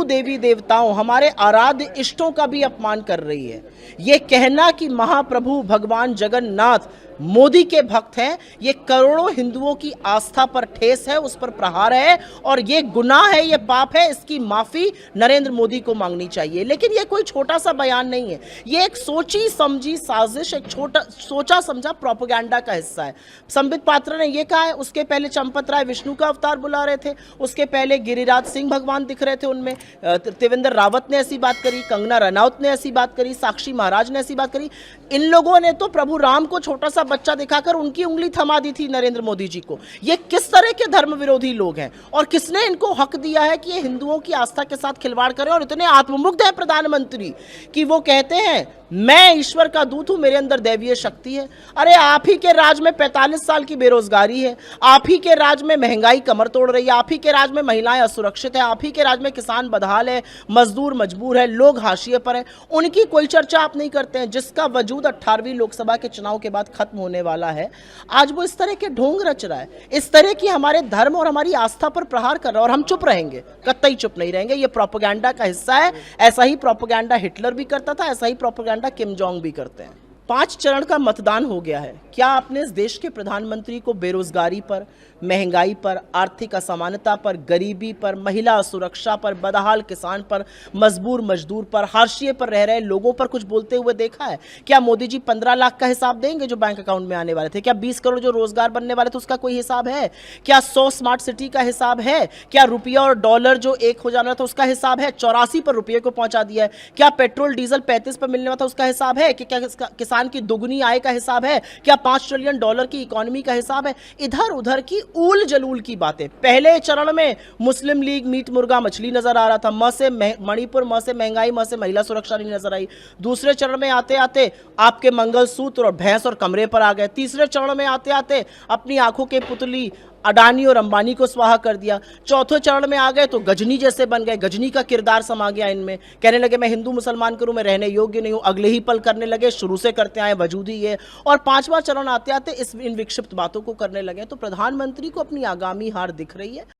देवी देवताओं, हमारे आराध्य इष्टों का भी अपमान कर रही है। ये कहना कि महाप्रभु भगवान जगन्नाथ मोदी के भक्त हैं, ये करोड़ों हिंदुओं की आस्था पर ठेस है, उस पर प्रहार है और ये गुनाह है, ये पाप है। इसकी माफी नरेंद्र मोदी को मांगनी चाहिए। लेकिन ये कोई छोटा सा बयान नहीं है, ये एक सोची समझी साजिश, एक छोटा सोचा समझा प्रोपेगेंडा का हिस्सा है। संबित पात्रा ने ये कहा है, उसके पहले चंपत राय विष्णु का अवतार बुला रहे थे, उसके पहले गिरिराज सिंह भगवान दिख रहे थे उनमें, त्रिवेंद्र रावत ने ऐसी बात करी, कंगना रनौत ने ऐसी बात करी, साक्षी महाराज ने ऐसी बात करी। इन लोगों ने तो प्रभु राम को छोटा सा बच्चा दिखाकर उनकी उंगली थमा दी थी नरेंद्र मोदी जी को। ये किस तरह के धर्म विरोधी लोग हैं और किसने इनको हक दिया है कि ये हिंदुओं की आस्था के साथ खिलवाड़ करें? और इतने आत्ममुग्ध है प्रधानमंत्री कि वो कहते हैं मैं ईश्वर का दूत हूं, मेरे अंदर दैवीय शक्ति है। अरे आप ही के राज में 45 साल की बेरोजगारी है, आप ही के राज में महंगाई कमर तोड़ रही है, आप ही के राज में महिलाएं असुरक्षित है, आप ही के राज में किसान बदहाल है, मजदूर मजबूर है, लोग हाशिए पर है। उनकी कोई चर्चा आप नहीं करते हैं, जिसका वजूद 18वीं लोकसभा के चुनाव के बाद खत्म होने वाला है। आज वो इस तरह के ढोंग रच रहा है, इस तरह की हमारे धर्म और हमारी आस्था पर प्रहार कर रहा है और हम चुप रहेंगे, कतई चुप नहीं रहेंगे। ये प्रोपेगेंडा का हिस्सा है। ऐसा ही प्रोपेगेंडा हिटलर भी करता था, ऐसा ही प्रोपेगेंडा किम जोंग भी करते हैं। 5 चरण का मतदान हो गया है। क्या आपने इस देश के प्रधानमंत्री को बेरोजगारी पर, महंगाई पर, आर्थिक असमानता पर, गरीबी पर, महिला सुरक्षा पर, बदहाल किसान पर, मजबूर मजदूर पर, हाशिए पर रह रहे लोगों पर कुछ बोलते हुए देखा है? क्या मोदी जी 15 लाख का हिसाब देंगे जो बैंक अकाउंट में आने वाले थे? क्या 20 करोड़ जो रोजगार बनने वाले थे उसका कोई हिसाब है? क्या 100 स्मार्ट सिटी का हिसाब है? क्या रुपया और डॉलर जो एक हो जाना था उसका हिसाब है? 84 पर रुपये को पहुंचा दिया है। क्या पेट्रोल डीजल 35 पर मिलने वाला था उसका हिसाब है? कि क्या किसान की दोगुनी आय का हिसाब है? क्या 5 ट्रिलियन डॉलर की इकोनॉमी का हिसाब है? इधर उधर की ऊल जलूल की बातें। पहले चरण में मुस्लिम लीग मीट मुर्गा मछली नजर आ रहा था, म से मणिपुर, म से महंगाई, म से महिला सुरक्षा नहीं नजर आई। दूसरे चरण में आते आते आपके मंगलसूत्र और भैंस और कमरे पर आ गए। तीसरे चरण में आते आते अपनी आंखों के पुतली अडानी और अंबानी को स्वाहा कर दिया। चौथे चरण में आ गए तो गजनी जैसे बन गए, गजनी का किरदार समा गया इनमें। कहने लगे मैं हिंदू मुसलमान करूं, मैं रहने योग्य नहीं हूं, अगले ही पल करने लगे, शुरू से करते आए, वजूद ही ये। और 5वां चरण आते आते इन विक्षिप्त बातों को करने लगे। तो प्रधानमंत्री को अपनी आगामी हार दिख रही है।